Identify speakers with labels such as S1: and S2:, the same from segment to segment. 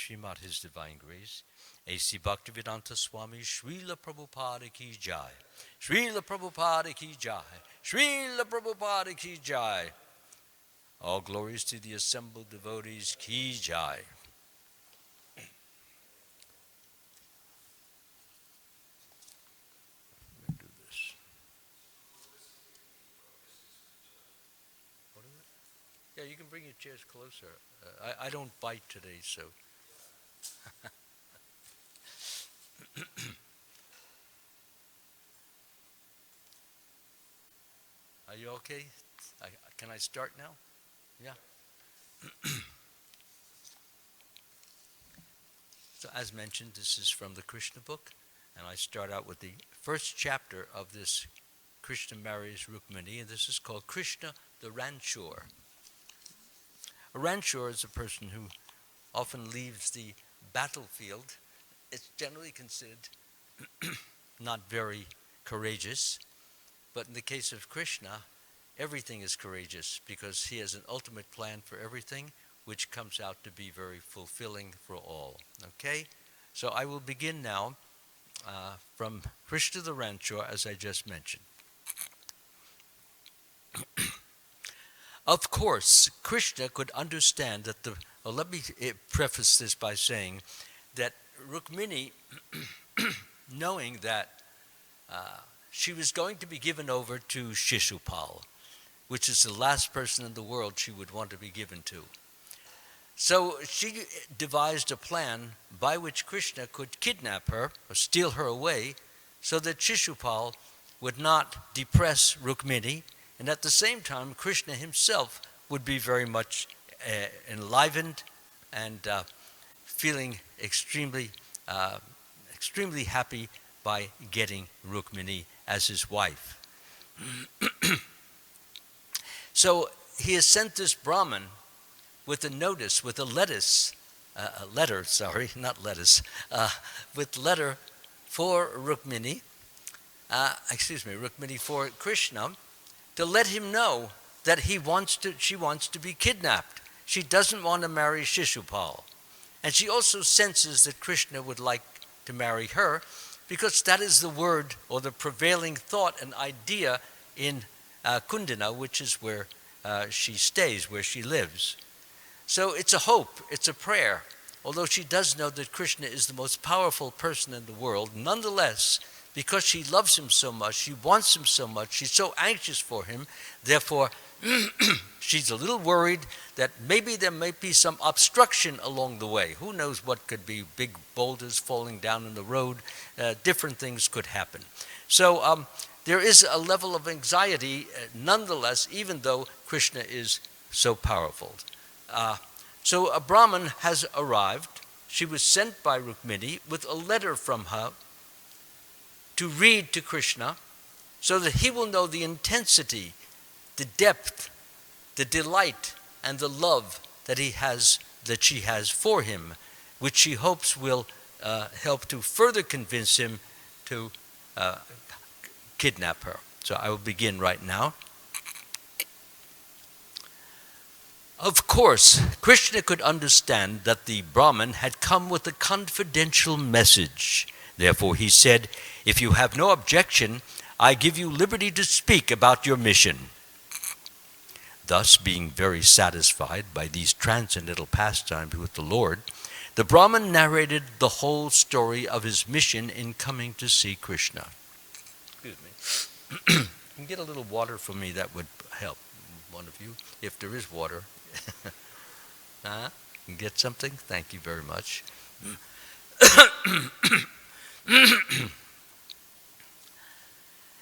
S1: Srimad His Divine Grace, A.C. Bhaktivedanta Swami, Srila Prabhupada Ki Jai, Srila Prabhupada Ki Jai, Srila Prabhupada Ki Jai. All glories to the assembled devotees, Ki Jai. Let me do this. What is it? Yeah, you can bring your chairs closer. I don't bite today, so. Are you okay? Can I start now? Yeah. So as mentioned, this is from the Krishna book, and I start out with the first chapter of this Krishna marries Rukmini, and this is called Krishna the Ranchor. A ranchor is a person who often leaves the battlefield. It's generally considered not very courageous, but in the case of Krishna, everything is courageous because he has an ultimate plan for everything, which comes out to be very fulfilling for all. Okay? So I will begin now from Krishna the Ranchor, as I just mentioned. Of course, Krishna could understand that let me preface this by saying that Rukmini, knowing that she was going to be given over to Shishupal, which is the last person in the world she would want to be given to. So she devised a plan by which Krishna could kidnap her or steal her away so that Shishupal would not depress Rukmini, and at the same time Krishna himself would be very much enlivened and feeling extremely happy by getting Rukmini as his wife. So he has sent this Brahmin with a notice, with a letter for Rukmini, Rukmini for Krishna, to let him know that she wants to be kidnapped. She doesn't want to marry Shishupal. And she also senses that Krishna would like to marry her, because that is the word or the prevailing thought and idea in Kundina, which is where she stays, where she lives. So it's a hope, it's a prayer. Although she does know that Krishna is the most powerful person in the world, nonetheless, because she loves him so much, she wants him so much, she's so anxious for him, therefore she's a little worried that maybe there might be some obstruction along the way. Who knows what could be, big boulders falling down in the road, different things could happen. So there is a level of anxiety nonetheless, even though Krishna is so powerful. So a Brahmin has arrived. She was sent by Rukmini with a letter from her to read to Krishna so that he will know the intensity, the depth, the delight, and the love that she has for him, which she hopes will help to further convince him to kidnap her. So I will begin right now. Of course, Krishna could understand that the Brahmin had come with a confidential message. Therefore he said, "If you have no objection, I give you liberty to speak about your mission." Thus, being very satisfied by these transcendental pastimes with the Lord, the Brahmin narrated the whole story of his mission in coming to see Krishna. Excuse me. You can get a little water for me, that would help, one of you, if there is water. Can get something? Thank you very much.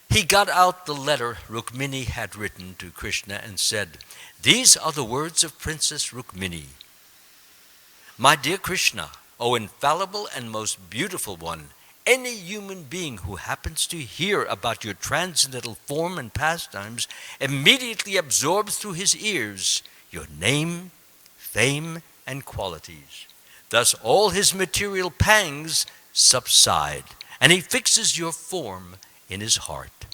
S1: He got out the letter Rukmini had written to Krishna and said, "These are the words of Princess Rukmini. My dear Krishna, O infallible and most beautiful one, any human being who happens to hear about your transcendental form and pastimes immediately absorbs through his ears your name, fame, and qualities. Thus all his material pangs subside, and he fixes your form in his heart.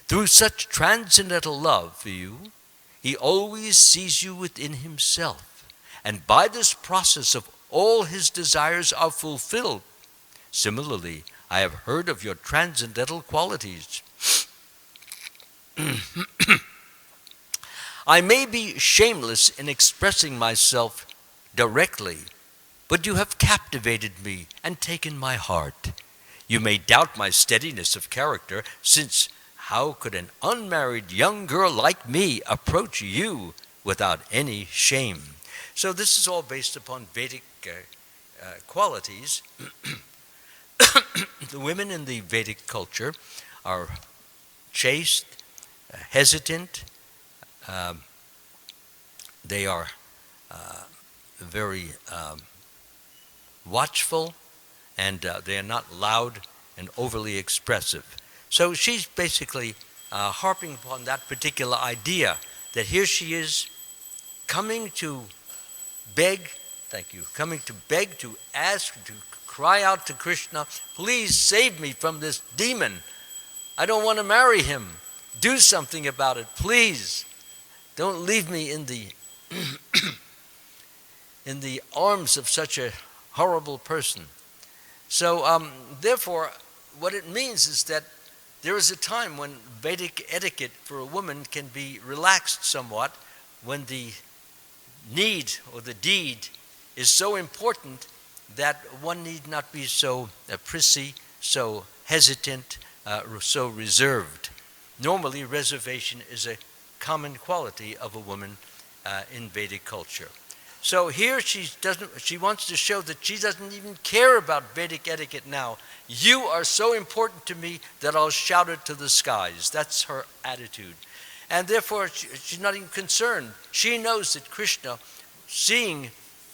S1: Through such transcendental love for you, he always sees you within himself, and by this process of all his desires are fulfilled. Similarly, I have heard of your transcendental qualities. I may be shameless in expressing myself directly, but you have captivated me and taken my heart. You may doubt my steadiness of character, since how could an unmarried young girl like me approach you without any shame? So this is all based upon Vedic qualities. The women in the Vedic culture are chaste, hesitant. They are very watchful, and they are not loud and overly expressive. So she's basically harping upon that particular idea, that here she is coming to beg, coming to beg, to ask, to cry out to Krishna, please save me from this demon. I don't want to marry him. Do something about it, please. Don't leave me in the in the arms of such a horrible person. So therefore, what it means is that there is a time when Vedic etiquette for a woman can be relaxed somewhat, when the need or the deed is so important that one need not be so prissy, so hesitant, so reserved. Normally, reservation is a common quality of a woman in Vedic culture. So here she wants to show that she doesn't even care about Vedic etiquette now. You are so important to me that I'll shout it to the skies. That's her attitude. And therefore, she's not even concerned. She knows that Krishna, seeing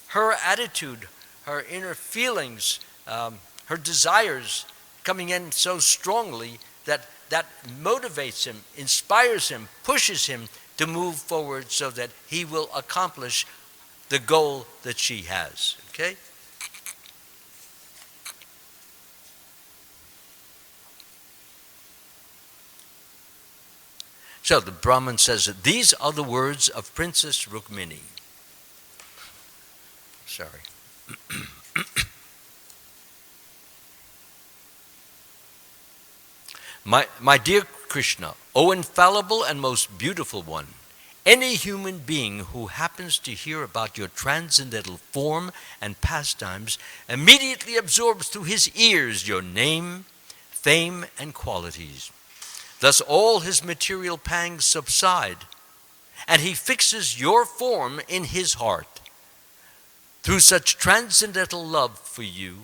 S1: her attitude, her inner feelings, her desires coming in so strongly, that motivates him, inspires him, pushes him to move forward so that he will accomplish the goal that she has. Okay? So the Brahmin says that these are the words of Princess Rukmini. Sorry. My dear Krishna, O infallible and most beautiful one, any human being who happens to hear about your transcendental form and pastimes immediately absorbs through his ears your name, fame, and qualities. Thus all his material pangs subside, and he fixes your form in his heart. Through such transcendental love for you,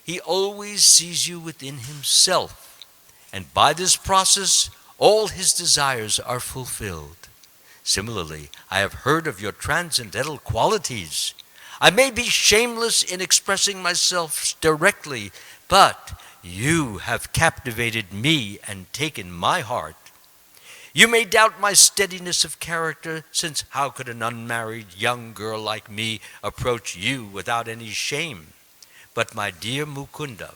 S1: he always sees you within himself, and by this process, all his desires are fulfilled. Similarly, I have heard of your transcendental qualities. I may be shameless in expressing myself directly, but you have captivated me and taken my heart. You may doubt my steadiness of character, since how could an unmarried young girl like me approach you without any shame? But my dear Mukunda,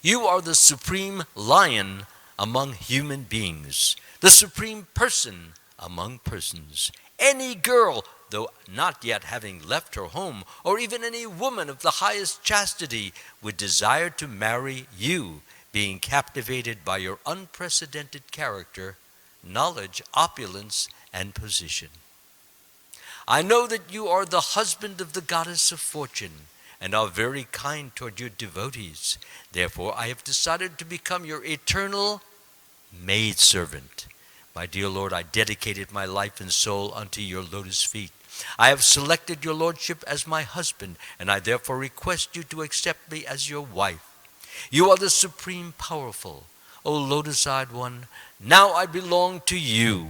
S1: you are the supreme lion among human beings, the supreme person among persons. Any girl, though not yet having left her home, or even any woman of the highest chastity, would desire to marry you, being captivated by your unprecedented character, knowledge, opulence, and position. I know that you are the husband of the goddess of fortune, and are very kind toward your devotees. Therefore, I have decided to become your eternal maidservant. My dear Lord, I dedicated my life and soul unto your lotus feet. I have selected your lordship as my husband, and I therefore request you to accept me as your wife. You are the supreme powerful, O lotus-eyed one. Now I belong to you.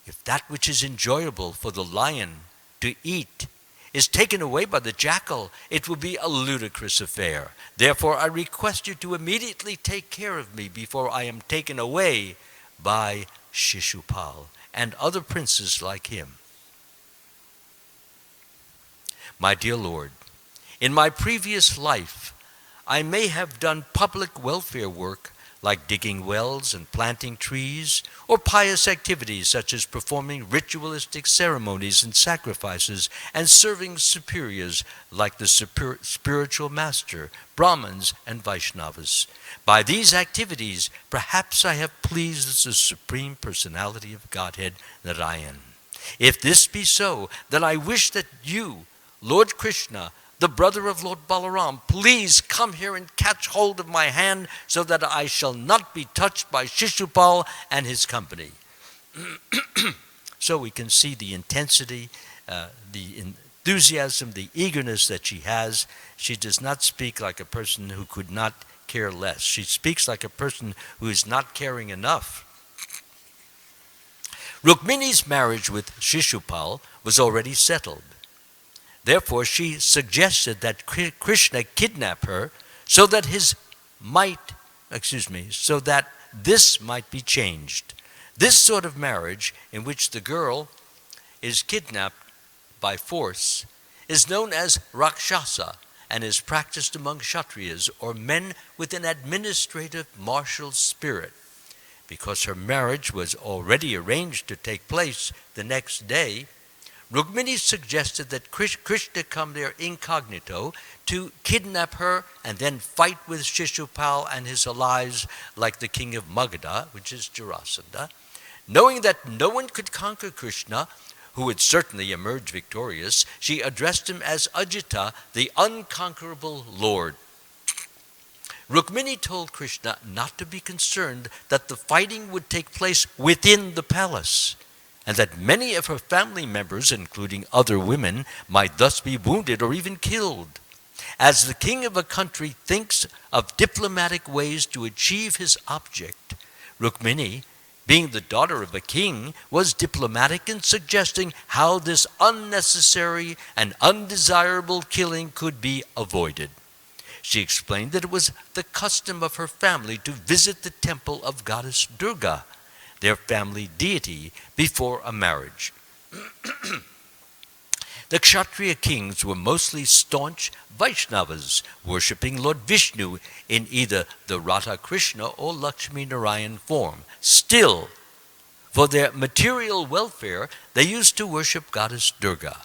S1: If that which is enjoyable for the lion to eat is taken away by the jackal, it will be a ludicrous affair. Therefore, I request you to immediately take care of me before I am taken away by Shishupal and other princes like him. My dear Lord, in my previous life, I may have done public welfare work like digging wells and planting trees, or pious activities such as performing ritualistic ceremonies and sacrifices and serving superiors like the spiritual master, Brahmins, and Vaishnavas. By these activities, perhaps I have pleased the Supreme Personality of Godhead, Narayan. If this be so, then I wish that you, Lord Krishna, the brother of Lord Balaram, please come here and catch hold of my hand so that I shall not be touched by Shishupal and his company. So we can see the intensity, the enthusiasm, the eagerness that she has. She does not speak like a person who could not care less. She speaks like a person who is not caring enough. Rukmini's marriage with Shishupal was already settled. Therefore, she suggested that Krishna kidnap her so that this might be changed. This sort of marriage, in which the girl is kidnapped by force, is known as Rakshasa and is practiced among Kshatriyas, or men with an administrative martial spirit. Because her marriage was already arranged to take place the next day, Rukmini suggested that Krishna come there incognito to kidnap her and then fight with Shishupal and his allies like the king of Magadha, which is Jarasandha. Knowing that no one could conquer Krishna, who would certainly emerge victorious, she addressed him as Ajita, the unconquerable Lord. Rukmini told Krishna not to be concerned that the fighting would take place within the palace, and that many of her family members, including other women, might thus be wounded or even killed. As the king of a country thinks of diplomatic ways to achieve his object, Rukmini, being the daughter of a king, was diplomatic in suggesting how this unnecessary and undesirable killing could be avoided. She explained that it was the custom of her family to visit the temple of goddess Durga, their family deity, before a marriage. The Kshatriya kings were mostly staunch Vaishnavas, worshipping Lord Vishnu in either the Radha Krishna or Lakshmi Narayan form. Still, for their material welfare, they used to worship goddess Durga.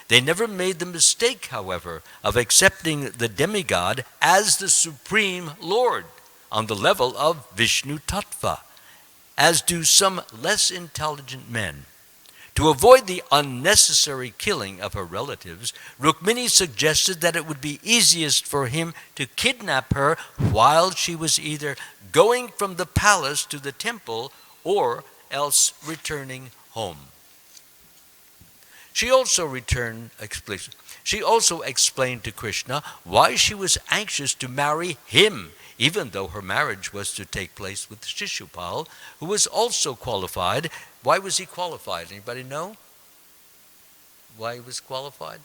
S1: They never made the mistake, however, of accepting the demigod as the supreme Lord on the level of Vishnu Tattva, as do some less intelligent men. To avoid the unnecessary killing of her relatives, Rukmini suggested that it would be easiest for him to kidnap her while she was either going from the palace to the temple or else returning home. She also explained to Krishna why she was anxious to marry him, even though her marriage was to take place with Shishupal, who was also qualified. Why was he qualified? Anybody know why he was qualified?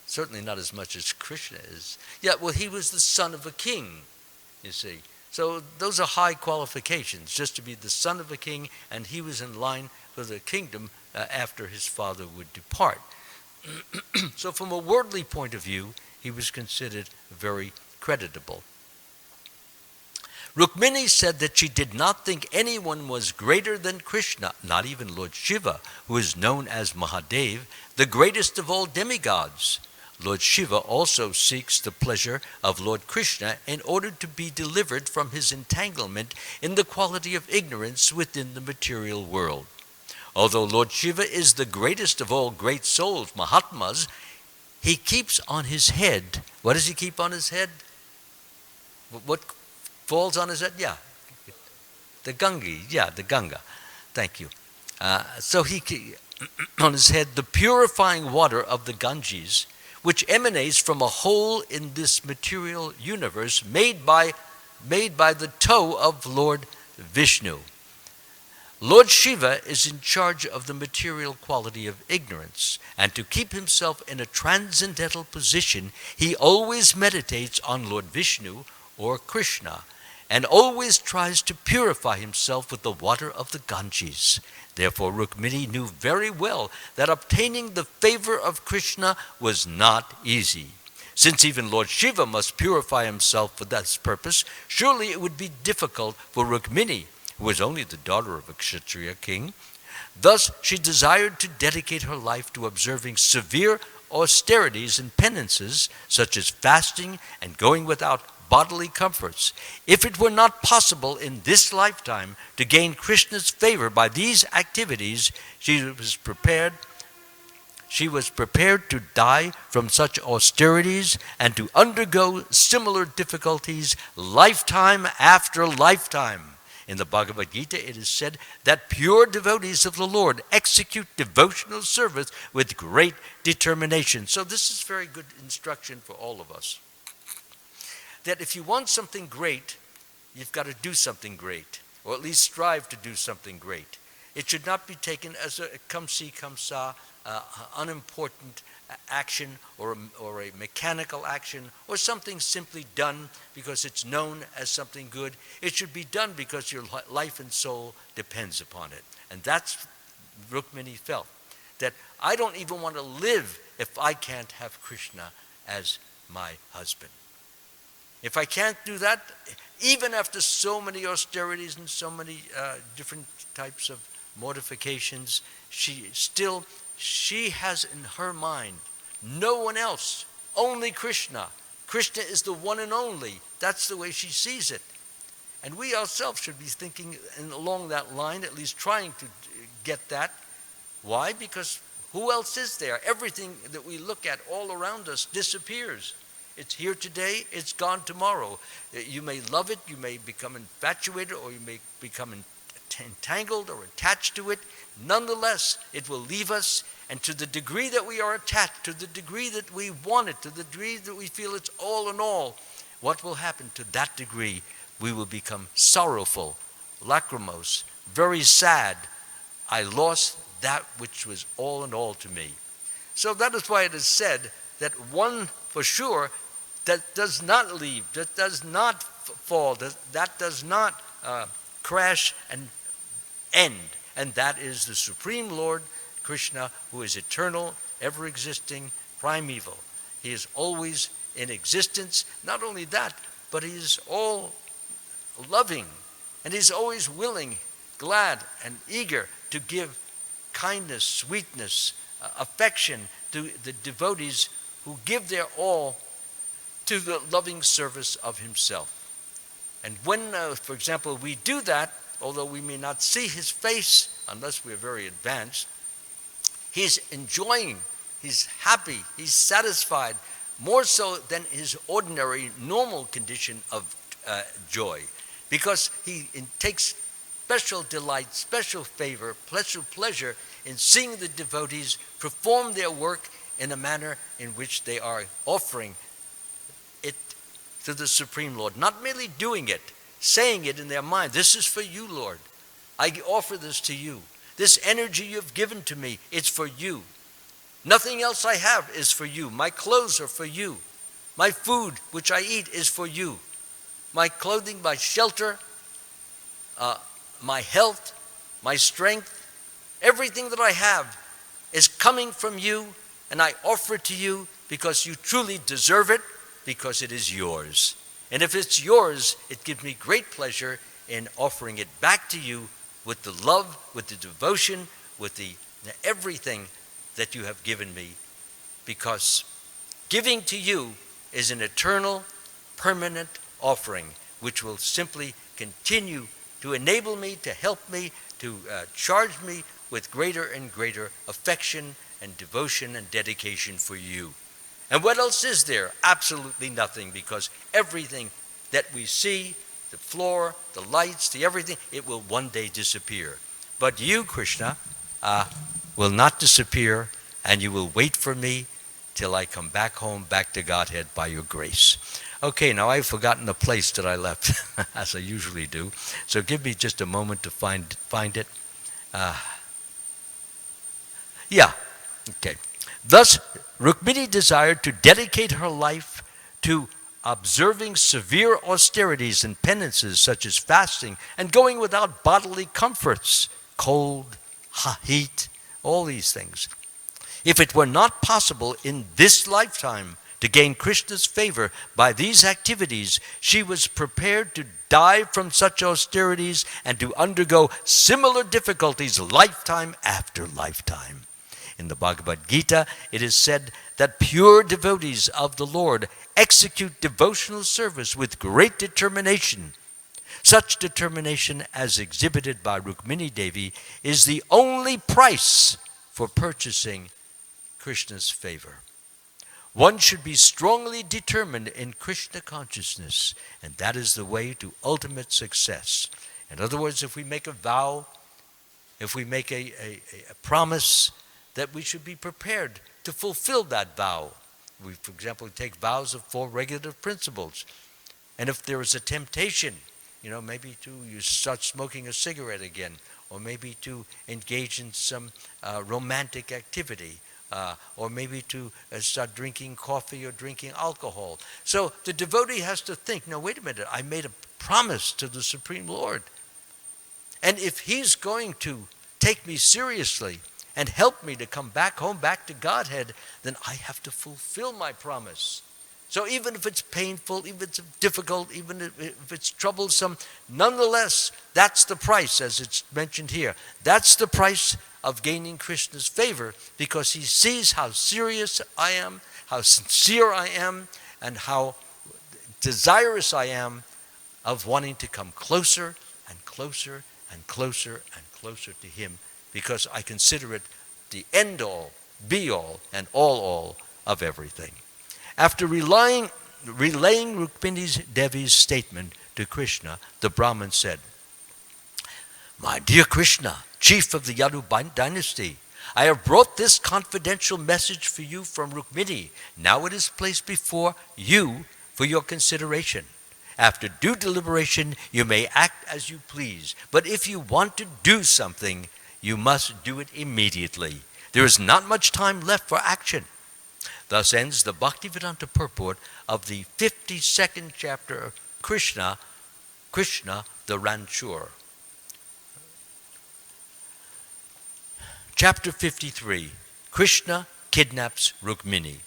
S1: Certainly not as much as Krishna is. Yeah, well, he was the son of a king, you see. So those are high qualifications, just to be the son of a king, and he was in line for the kingdom after his father would depart. So from a worldly point of view, he was considered very creditable. Rukmini said that she did not think anyone was greater than Krishna, not even Lord Shiva, who is known as Mahadev, the greatest of all demigods. Lord Shiva also seeks the pleasure of Lord Krishna in order to be delivered from his entanglement in the quality of ignorance within the material world. Although Lord Shiva is the greatest of all great souls, Mahatmas, he keeps on his head. What does he keep on his head? What falls on his head? Yeah. The Ganga. Thank you. So he on his head the purifying water of the Ganges, which emanates from a hole in this material universe made by the toe of Lord Vishnu. Lord Shiva is in charge of the material quality of ignorance, and to keep himself in a transcendental position, he always meditates on Lord Vishnu or Krishna, and always tries to purify himself with the water of the Ganges. Therefore, Rukmini knew very well that obtaining the favor of Krishna was not easy. Since even Lord Shiva must purify himself for this purpose, surely it would be difficult for Rukmini, who was only the daughter of a Kshatriya king. Thus she desired to dedicate her life to observing severe austerities and penances, such as fasting and going without bodily comforts. If it were not possible in this lifetime to gain Krishna's favor by these activities, she was prepared to die from such austerities and to undergo similar difficulties lifetime after lifetime. In the Bhagavad Gita, it is said that pure devotees of the Lord execute devotional service with great determination. So this is very good instruction for all of us. That if you want something great, you've got to do something great, or at least strive to do something great. It should not be taken as a come see, come saw, unimportant action or a mechanical action or something simply done because it's known as something good. It should be done because your life and soul depends upon it. And that's Rukmini felt, that I don't even want to live if I can't have Krishna as my husband. If I can't do that, even after so many austerities and so many different types of mortifications, she has in her mind no one else, only Krishna. Krishna is the one and only. That's the way she sees it. And we ourselves should be thinking along that line, at least trying to get that. Why? Because who else is there? Everything that we look at all around us disappears. It's here today, it's gone tomorrow. You may love it, you may become infatuated, or you may become entangled or attached to it. Nonetheless, it will leave us, and to the degree that we are attached, to the degree that we want it, to the degree that we feel it's all in all, what will happen to that degree? We will become sorrowful, lachrymose, very sad. I lost that which was all in all to me. So that is why it is said that one for sure that does not leave, that does not fall, that does not crash and end, and that is the Supreme Lord Krishna, who is eternal, ever-existing, primeval. He is always in existence. Not only that, but he is all loving, and he's always willing, glad, and eager to give kindness, sweetness, affection to the devotees who give their all to the loving service of himself. And when, for example, we do that, although we may not see his face unless we're very advanced, he's enjoying, he's happy, he's satisfied, more so than his ordinary, normal condition of joy, because he takes special delight, special favor, pleasure in seeing the devotees perform their work in a manner in which they are offering it to the Supreme Lord. Not merely doing it, saying it in their mind, this is for you, Lord. I offer this to you. This energy you've given to me, it's for you. Nothing else I have is for you. My clothes are for you. My food, which I eat, is for you. My clothing, my shelter, my health, my strength, everything that I have is coming from you, and I offer it to you because you truly deserve it, because it is yours. And if it's yours, it gives me great pleasure in offering it back to you with the love, with the devotion, with the everything that you have given me, because giving to you is an eternal, permanent offering which will simply continue to enable me, to help me, to charge me with greater and greater affection and devotion and dedication for you. And what else is there? Absolutely nothing, because everything that we see, the floor, the lights, the everything, it will one day disappear. But you, Krishna, will not disappear, and you will wait for me till I come back home, back to Godhead by your grace. Okay, now I've forgotten the place that I left, as I usually do. So give me just a moment to find it. Okay. Thus, Rukmini desired to dedicate her life to observing severe austerities and penances such as fasting and going without bodily comforts, cold, heat, all these things. If it were not possible in this lifetime To gain Krishna's favor by these activities, she was prepared to die from such austerities and to undergo similar difficulties lifetime after lifetime. In the Bhagavad Gita, it is said that pure devotees of the Lord execute devotional service with great determination. Such determination, as exhibited by Rukmini Devi, is the only price for purchasing Krishna's favor. One should be strongly determined in Krishna consciousness, and that is the way to ultimate success. In other words, if we make a vow, if we make a promise, that we should be prepared to fulfill that vow. We, for example, take vows of 4 regulative principles. And if there is a temptation, maybe you start smoking a cigarette again, or maybe to engage in some romantic activity, or maybe to start drinking coffee or drinking alcohol. So the devotee has to think, no, wait a minute, I made a promise to the Supreme Lord. And if he's going to take me seriously and help me to come back home, back to Godhead, then I have to fulfill my promise. So even if it's painful, even if it's difficult, even if it's troublesome, nonetheless, that's the price, as it's mentioned here. That's the price of gaining Krishna's favor, because he sees how serious I am, how sincere I am, and how desirous I am of wanting to come closer and closer and closer and closer to him, because I consider it the end-all, be-all, and all of everything. After relaying Rukmini Devi's statement to Krishna, the Brahmin said, "My dear Krishna, chief of the Yadu dynasty, I have brought this confidential message for you from Rukmini. Now it is placed before you for your consideration. After due deliberation, you may act as you please. But if you want to do something, you must do it immediately. There is not much time left for action." Thus ends the Bhaktivedanta purport of the 52nd chapter of Krishna the Ranchur. Chapter 53, Krishna kidnaps Rukmini.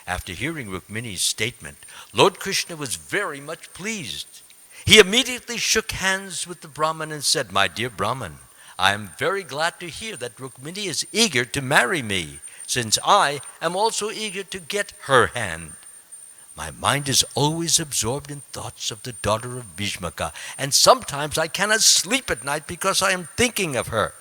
S1: After hearing Rukmini's statement, Lord Krishna was very much pleased. He immediately shook hands with the Brahman and said, "My dear Brahman, I am very glad to hear that Rukmini is eager to marry me, since I am also eager to get her hand. My mind is always absorbed in thoughts of the daughter of Bhishmaka, and sometimes I cannot sleep at night because I am thinking of her.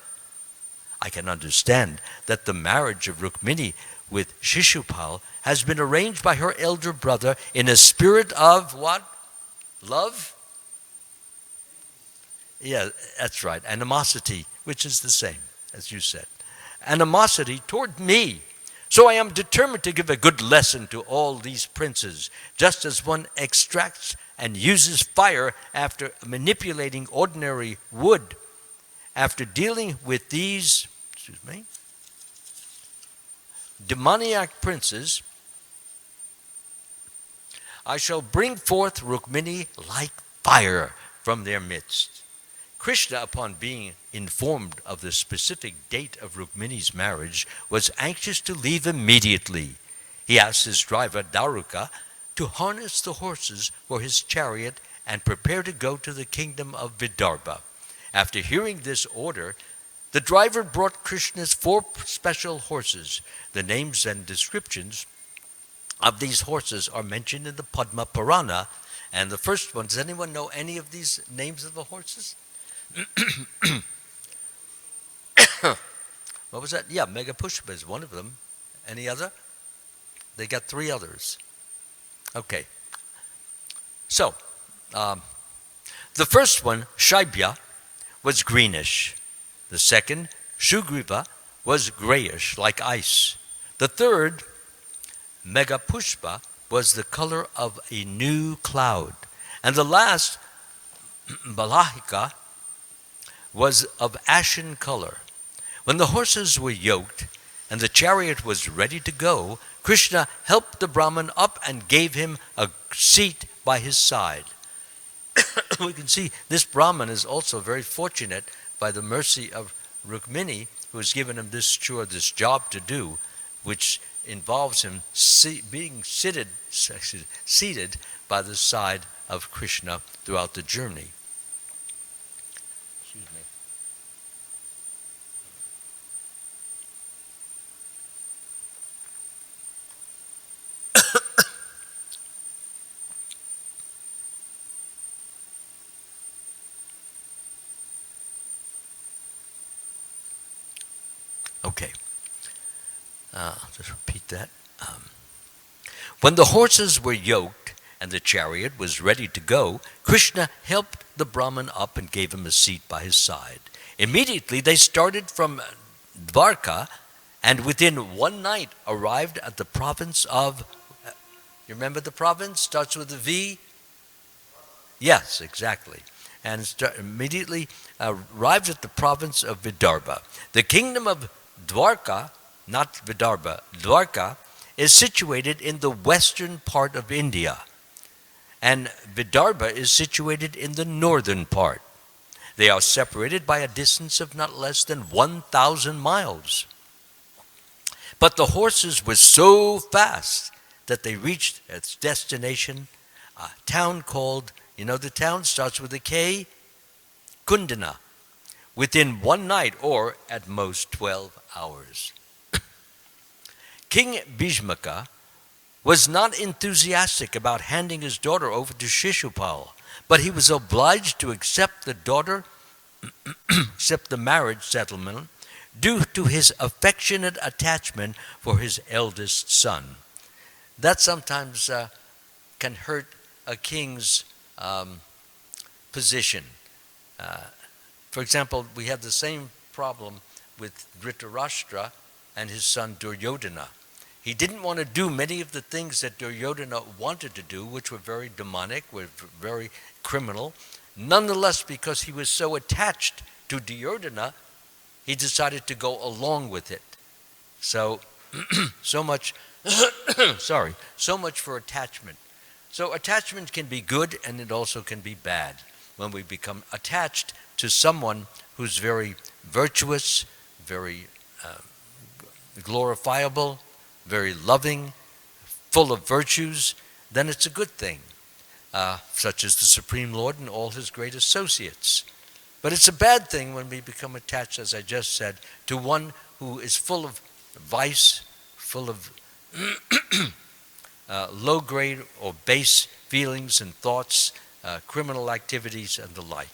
S1: I can understand that the marriage of Rukmini with Shishupal has been arranged by her elder brother in a spirit of what? Love? Yeah, that's right. Animosity, which is the same, as you said. Animosity toward me. So I am determined to give a good lesson to all these princes, just as one extracts and uses fire after manipulating ordinary wood. After dealing with these, demoniac princes, I shall bring forth Rukmini like fire from their midst. Krishna, upon being informed of the specific date of Rukmini's marriage, was anxious to leave immediately. He asked his driver, Daruka, to harness the horses for his chariot and prepare to go to the kingdom of Vidarbha. After hearing this order, the driver brought Krishna's 4 special horses. The names and descriptions of these horses are mentioned in the Padma Purana. And the first one, does anyone know any of these names of the horses? What was that? Yeah, Megapushpa is one of them. Any other? They got 3 others. Okay. So, the first one, Shaibya, was greenish. The second, Shugriva, was grayish, like ice. The third, Megapushpa, was the color of a new cloud. And the last, Balahika, was of ashen color. When the horses were yoked and the chariot was ready to go, Krishna helped the Brahman up and gave him a seat by his side. We can see this Brahman is also very fortunate by the mercy of Rukmini, who has given him this chore, this job to do, which involves him being seated by the side of Krishna throughout the journey. Excuse me. Okay. I'll just repeat that. When the horses were yoked and the chariot was ready to go, Krishna helped the Brahmin up and gave him a seat by his side. Immediately they started from Dvarka and within one night arrived at the province of, you remember the province? Starts with a V? Yes, exactly. And immediately arrived at the province of Vidarbha. The kingdom of Dvarka, not Vidarbha, Dvarka, is situated in the western part of India. And Vidarbha is situated in the northern part. They are separated by a distance of not less than 1,000 miles. But the horses were so fast that they reached its destination, a town called, you know the town, starts with a K, Kundana, within one night or at most 12 hours. King Bhishmaka was not enthusiastic about handing his daughter over to Shishupal, but he was obliged to accept the daughter, accept the marriage settlement, due to his affectionate attachment for his eldest son. That sometimes can hurt a king's position. For example, we have the same problem with Dhritarashtra and his son Duryodhana. He didn't want to do many of the things that Duryodhana wanted to do, which were very demonic, were very criminal. Nonetheless, because he was so attached to Duryodhana, he decided to go along with it. So, so much for attachment. So attachment can be good and it also can be bad. When we become attached to someone who's very virtuous, very glorifiable, very loving, full of virtues, then it's a good thing, such as the Supreme Lord and all his great associates. But it's a bad thing when we become attached, as I just said, to one who is full of vice, full of low-grade or base feelings and thoughts, criminal activities, and the like.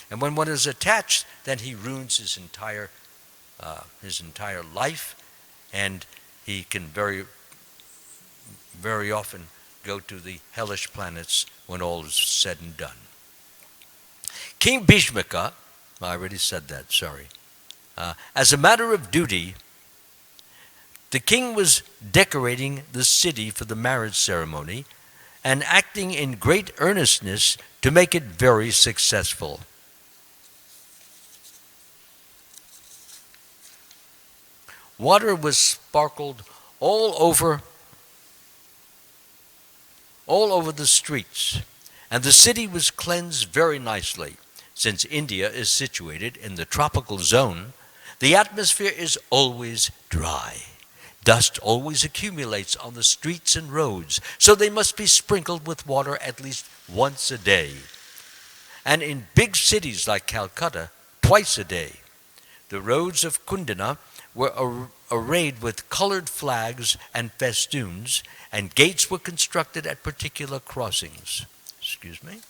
S1: And when one is attached, then he ruins his entire life, and he can very, very often go to the hellish planets when all is said and done. King Bhishmaka, I already said that, sorry. As a matter of duty, the king was decorating the city for the marriage ceremony and acting in great earnestness to make it very successful. Water was sparkled all over the streets, and the city was cleansed very nicely. Since India is situated in the tropical zone, the atmosphere is always dry. Dust always accumulates on the streets and roads, so they must be sprinkled with water at least once a day. And in big cities like Calcutta, twice a day. The roads of Kundana were arrayed with colored flags and festoons, and gates were constructed at particular crossings. Excuse me.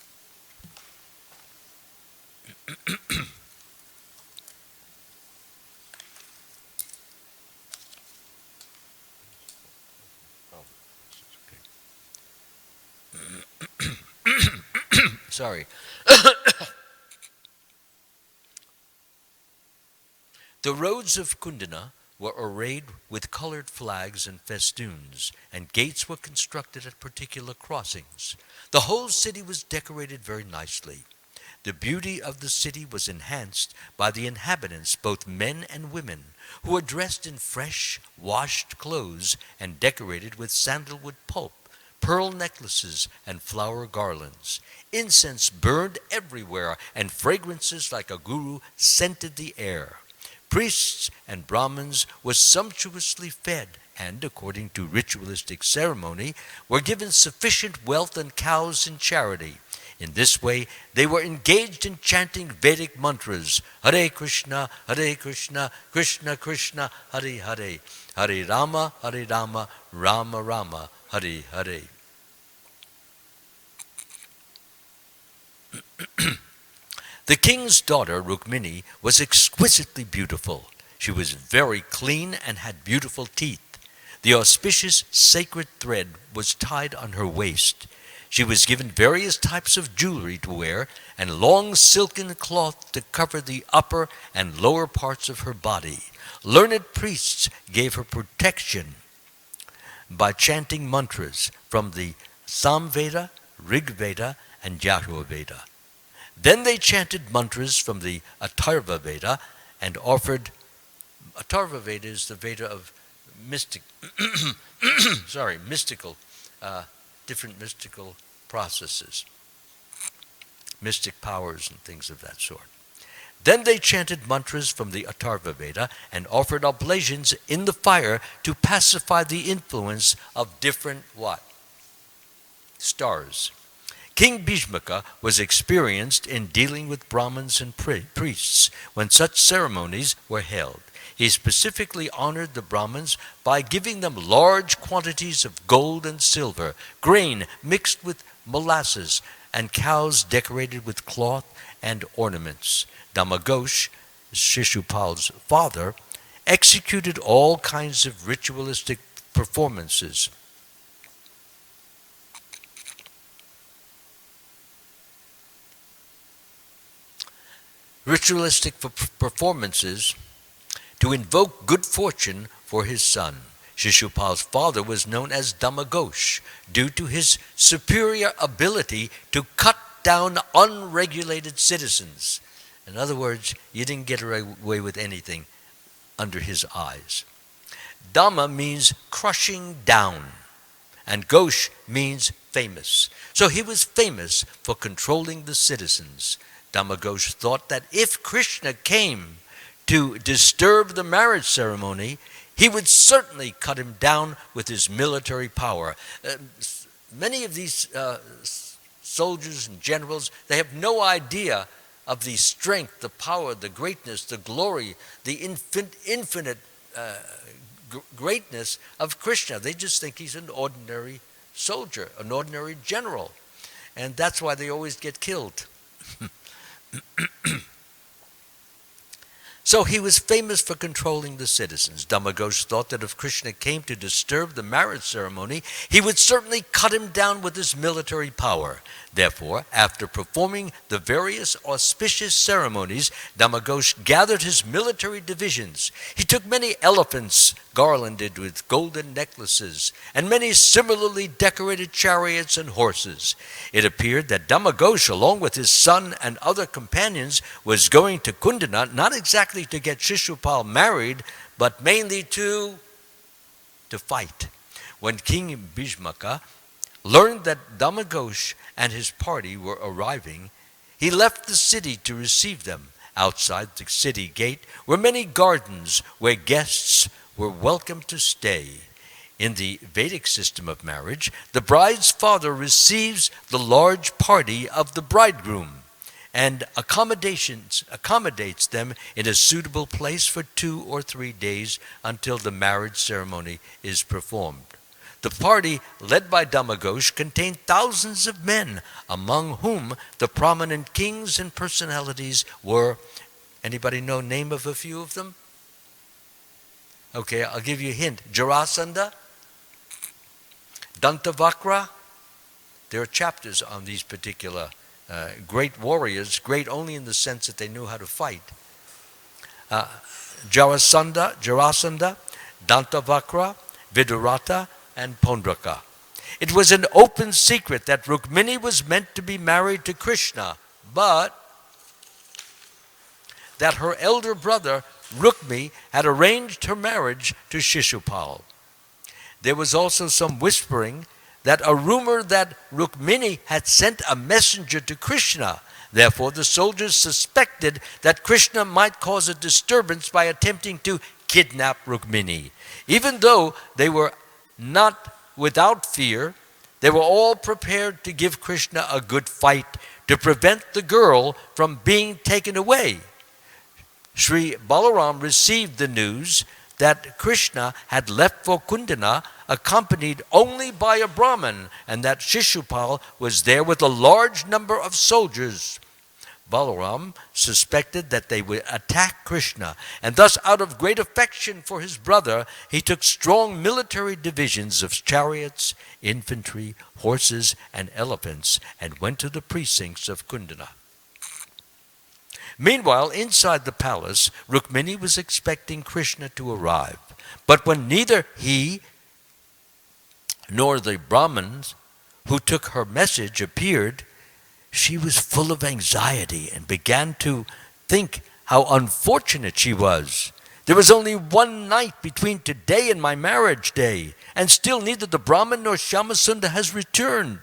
S1: Sorry. The roads of Kundana were arrayed with colored flags and festoons, and gates were constructed at particular crossings. The whole city was decorated very nicely. The beauty of the city was enhanced by the inhabitants, both men and women, who were dressed in fresh, washed clothes and decorated with sandalwood pulp, pearl necklaces, and flower garlands. Incense burned everywhere, and fragrances like a guru scented the air. Priests and Brahmins were sumptuously fed and, according to ritualistic ceremony, were given sufficient wealth and cows in charity. In this way, they were engaged in chanting Vedic mantras, Hare Krishna, Krishna Krishna, Hare Hare, Hare Rama, Rama Rama, Hare Hare. The king's daughter, Rukmini, was exquisitely beautiful. She was very clean and had beautiful teeth. The auspicious sacred thread was tied on her waist. She was given various types of jewelry to wear and long silken cloth to cover the upper and lower parts of her body. Learned priests gave her protection by chanting mantras from the Samveda, Rigveda, and Yajurveda. Then they chanted mantras from the Atharva Veda and offered. Atharva Veda is the Veda of mystical, different mystical processes, mystic powers and things of that sort. Then they chanted mantras from the Atharva Veda and offered oblations in the fire to pacify the influence of different what? Stars. King Bhishmaka was experienced in dealing with Brahmins and priests when such ceremonies were held. He specifically honored the Brahmins by giving them large quantities of gold and silver, grain mixed with molasses, and cows decorated with cloth and ornaments. Dhamaghosh, Shishupal's father, executed all kinds of ritualistic performances. To invoke good fortune for his son. Shishupal's father was known as Dhamaghosh due to his superior ability to cut down unregulated citizens. In other words, you didn't get away with anything under his eyes. Dhamma means crushing down, and Ghosh means famous. So he was famous for controlling the citizens. Dhamaghosh thought that if Krishna came to disturb the marriage ceremony, he would certainly cut him down with his military power. Many of these soldiers and generals, they have no idea of the strength, the power, the greatness, the glory, the infinite greatness of Krishna. They just think he's an ordinary soldier, an ordinary general. And that's why they always get killed. So he was famous for controlling the citizens. Dhamaghosh thought that if Krishna came to disturb the marriage ceremony, he would certainly cut him down with his military power. Therefore, after performing the various auspicious ceremonies, Dhamaghosh gathered his military divisions. He took many elephants garlanded with golden necklaces and many similarly decorated chariots and horses. It appeared that Dhamaghosh, along with his son and other companions, was going to Kundana, not exactly to get Shishupal married, but mainly to fight. When King Bhishmaka learned that Dhamaghosh and his party were arriving, he left the city to receive them. Outside the city gate were many gardens where guests were welcome to stay. In the Vedic system of marriage, the bride's father receives the large party of the bridegroom and accommodates them in a suitable place for 2 or 3 days until the marriage ceremony is performed. The party, led by Dhamaghosh, contained thousands of men, among whom the prominent kings and personalities were. Anybody know name of a few of them? Okay, I'll give you a hint. Jarasandha, Dantavakra. There are chapters on these particular great warriors, great only in the sense that they knew how to fight. Jarasandha, Dantavakra, Vidurata, and Pondraka. It was an open secret that Rukmini was meant to be married to Krishna, but that her elder brother, Rukmi, had arranged her marriage to Shishupal. There was also some whispering that a rumor that Rukmini had sent a messenger to Krishna. Therefore, the soldiers suspected that Krishna might cause a disturbance by attempting to kidnap Rukmini. Even though they were not without fear, they were all prepared to give Krishna a good fight to prevent the girl from being taken away. Sri Balaram received the news that Krishna had left for Kundana accompanied only by a Brahmin, and that Shishupal was there with a large number of soldiers. Balaram suspected that they would attack Krishna, and thus out of great affection for his brother, he took strong military divisions of chariots, infantry, horses, and elephants, and went to the precincts of Kundana. Meanwhile, inside the palace, Rukmini was expecting Krishna to arrive. But when neither he nor the Brahmins who took her message appeared, she was full of anxiety and began to think how unfortunate she was. There was only one night between today and my marriage day, and still neither the Brahmin nor Shyamasundar has returned.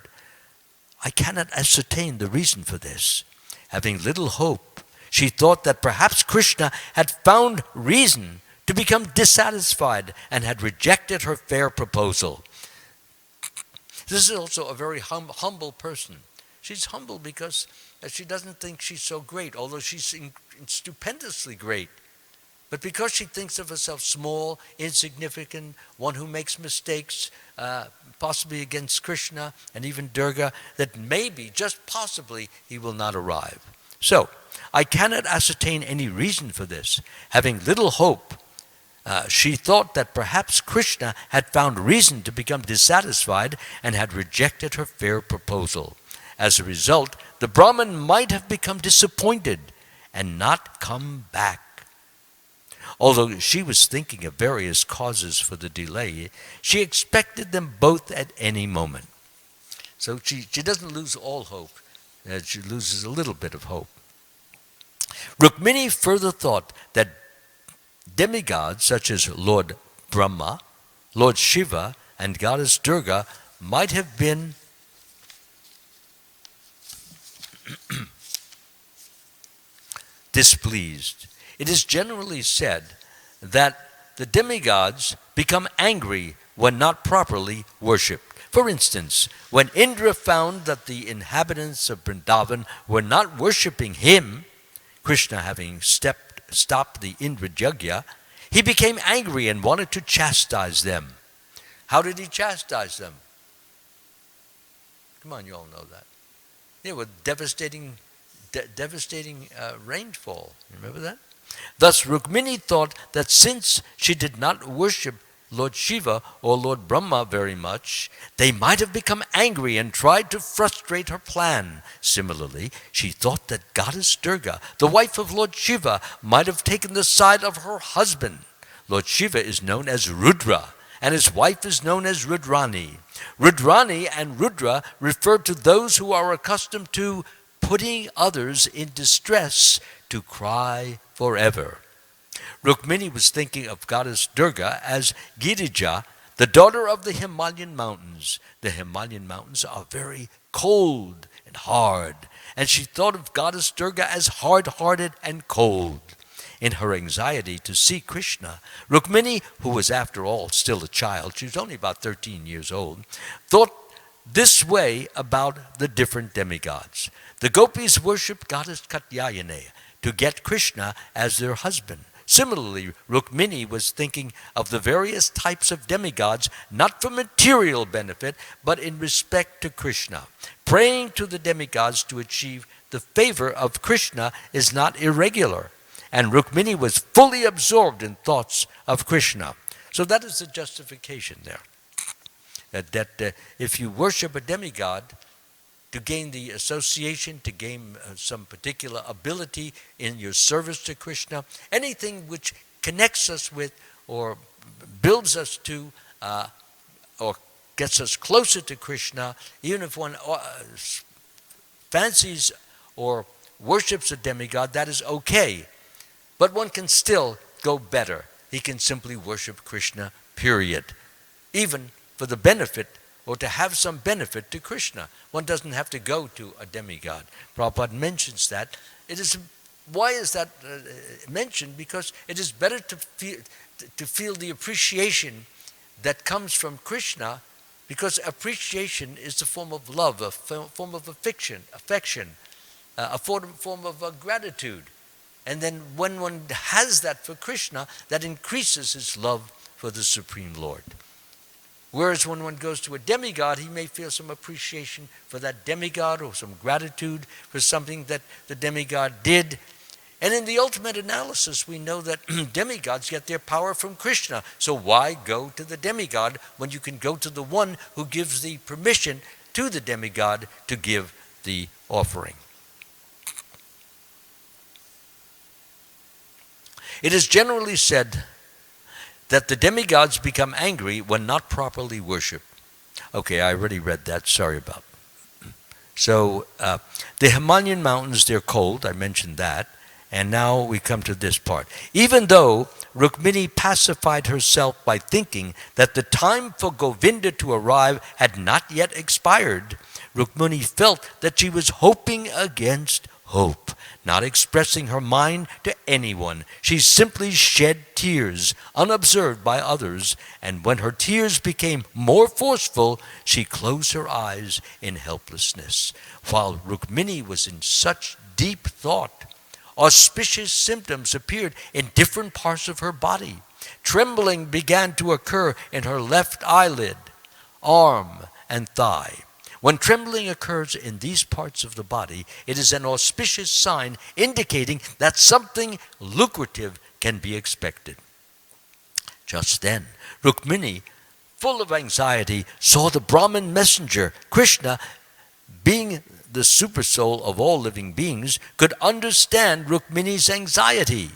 S1: I cannot ascertain the reason for this. Having little hope, she thought that perhaps Krishna had found reason to become dissatisfied and had rejected her fair proposal. This is also a very humble person. She's humble because she doesn't think she's so great, although she's stupendously great. But because she thinks of herself small, insignificant, one who makes mistakes, possibly against Krishna and even Durga, that maybe, just possibly, he will not arrive. So, I cannot ascertain any reason for this. Having little hope, she thought that perhaps Krishna had found reason to become dissatisfied and had rejected her fair proposal. As a result, the Brahmin might have become disappointed and not come back. Although she was thinking of various causes for the delay, she expected them both at any moment. So she doesn't lose all hope. She loses a little bit of hope. Rukmini further thought that demigods such as Lord Brahma, Lord Shiva, and Goddess Durga might have been displeased. It is generally said that the demigods become angry when not properly worshipped. For instance, when Indra found that the inhabitants of Vrindavan were not worshipping him, Krishna having stopped the Indra Yajna, he became angry and wanted to chastise them. How did he chastise them? Come on, you all know that. Yeah, with devastating rainfall. Remember that? Thus, Rukmini thought that since she did not worship Lord Shiva or Lord Brahma very much, they might have become angry and tried to frustrate her plan. Similarly, she thought that Goddess Durga, the wife of Lord Shiva, might have taken the side of her husband. Lord Shiva is known as Rudra, and his wife is known as Rudrani. Rudrani and Rudra refer to those who are accustomed to putting others in distress to cry forever. Rukmini was thinking of Goddess Durga as Girija, the daughter of the Himalayan mountains. The Himalayan mountains are very cold and hard, and she thought of Goddess Durga as hard-hearted and cold. In her anxiety to see Krishna, Rukmini, who was after all still a child, she was only about 13 years old, thought this way about the different demigods. The gopis worshipped Goddess Katyayane to get Krishna as their husband. Similarly, Rukmini was thinking of the various types of demigods, not for material benefit, but in respect to Krishna. Praying to the demigods to achieve the favor of Krishna is not irregular, and Rukmini was fully absorbed in thoughts of Krishna. So that is the justification there. That if you worship a demigod, to gain the association, to gain some particular ability in your service to Krishna, anything which connects us with or builds us to or gets us closer to Krishna, even if one fancies or worships a demigod, that is okay. But one can still go better. He can simply worship Krishna, period. Even for the benefit or to have some benefit to Krishna. One doesn't have to go to a demigod. Prabhupada mentions that. Why is that mentioned? Because it is better to to feel the appreciation that comes from Krishna, because appreciation is a form of love, a form of affection, a form of gratitude. And then when one has that for Krishna, that increases his love for the Supreme Lord. Whereas when one goes to a demigod, he may feel some appreciation for that demigod or some gratitude for something that the demigod did. And in the ultimate analysis, we know that demigods get their power from Krishna. So why go to the demigod when you can go to the one who gives the permission to the demigod to give the offering? It is generally said that the demigods become angry when not properly worshipped. Okay, I already read that. Sorry about it. So the Himalayan mountains, they're cold. I mentioned that. And now we come to this part. Even though Rukmini pacified herself by thinking that the time for Govinda to arrive had not yet expired, Rukmini felt that she was hoping against hope, not expressing her mind to anyone. She simply shed tears, unobserved by others, and when her tears became more forceful, she closed her eyes in helplessness. While Rukmini was in such deep thought, auspicious symptoms appeared in different parts of her body. Trembling began to occur in her left eyelid, arm, and thigh. When trembling occurs in these parts of the body, it is an auspicious sign indicating that something lucrative can be expected. Just then, Rukmini, full of anxiety, saw the Brahmin messenger, Krishna, being the supersoul of all living beings, could understand Rukmini's anxiety.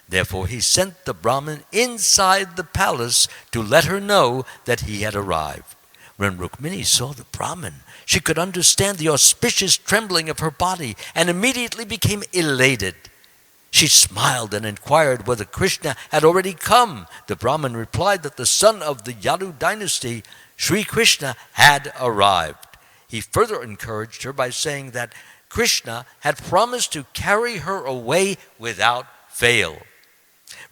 S1: Therefore, he sent the Brahmin inside the palace to let her know that he had arrived. When Rukmini saw the Brahmin, she could understand the auspicious trembling of her body and immediately became elated. She smiled and inquired whether Krishna had already come. The Brahmin replied that the son of the Yadu dynasty, Sri Krishna, had arrived. He further encouraged her by saying that Krishna had promised to carry her away without fail.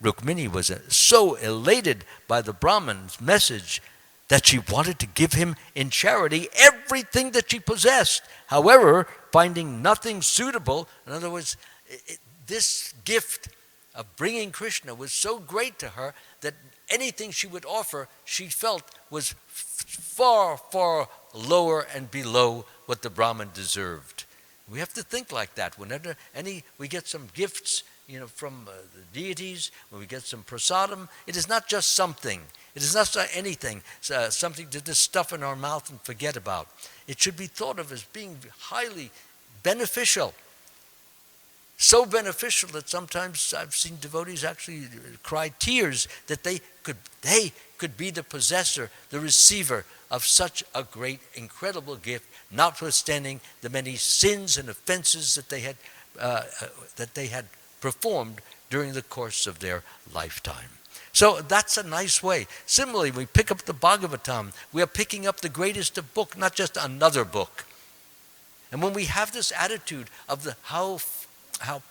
S1: Rukmini was so elated by the Brahmin's message that she wanted to give him in charity everything that she possessed. However, finding nothing suitable, in other words, this gift of bringing Krishna was so great to her that anything she would offer, she felt was far, far lower and below what the Brahmin deserved. We have to think like that. Whenever we get some gifts, from the deities, when we get some prasadam, it is not just something. It is not anything, something to just stuff in our mouth and forget about. It should be thought of as being highly beneficial. So beneficial that sometimes I've seen devotees actually cry tears that they could be the possessor, the receiver of such a great, incredible gift, notwithstanding the many sins and offenses that they had performed during the course of their lifetime. So that's a nice way. Similarly, we pick up the Bhagavatam. We are picking up the greatest of book, not just another book. And when we have this attitude of how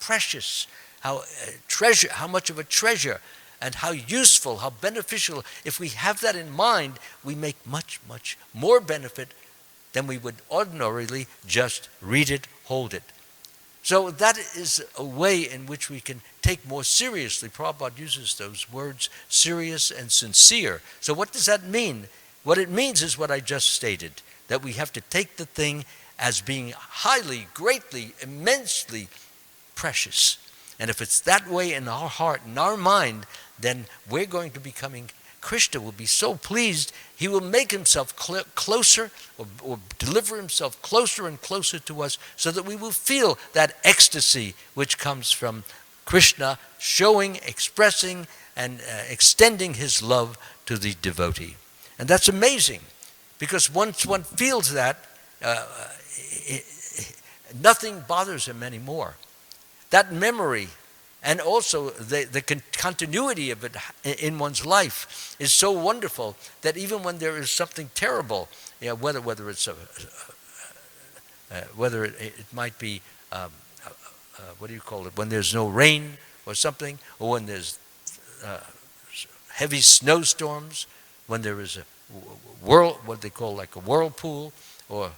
S1: precious, how much of a treasure, and how useful, how beneficial, if we have that in mind, we make much, much more benefit than we would ordinarily just read it, hold it. So that is a way in which we can take more seriously. Prabhupada uses those words, serious and sincere. So what does that mean? What it means is what I just stated, that we have to take the thing as being highly, greatly, immensely precious. And if it's that way in our heart, in our mind, then we're going to becoming, Krishna will be so pleased, he will make himself closer or deliver himself closer and closer to us so that we will feel that ecstasy which comes from Krishna showing, expressing, and extending his love to the devotee. And that's amazing, because once one feels that, nothing bothers him anymore. That memory and also the continuity of it in one's life is so wonderful that even when there is something terrible, whether it's whether it might be what do you call it, when there's no rain or something, or when there's heavy snowstorms, when there is a what they call like a whirlpool, or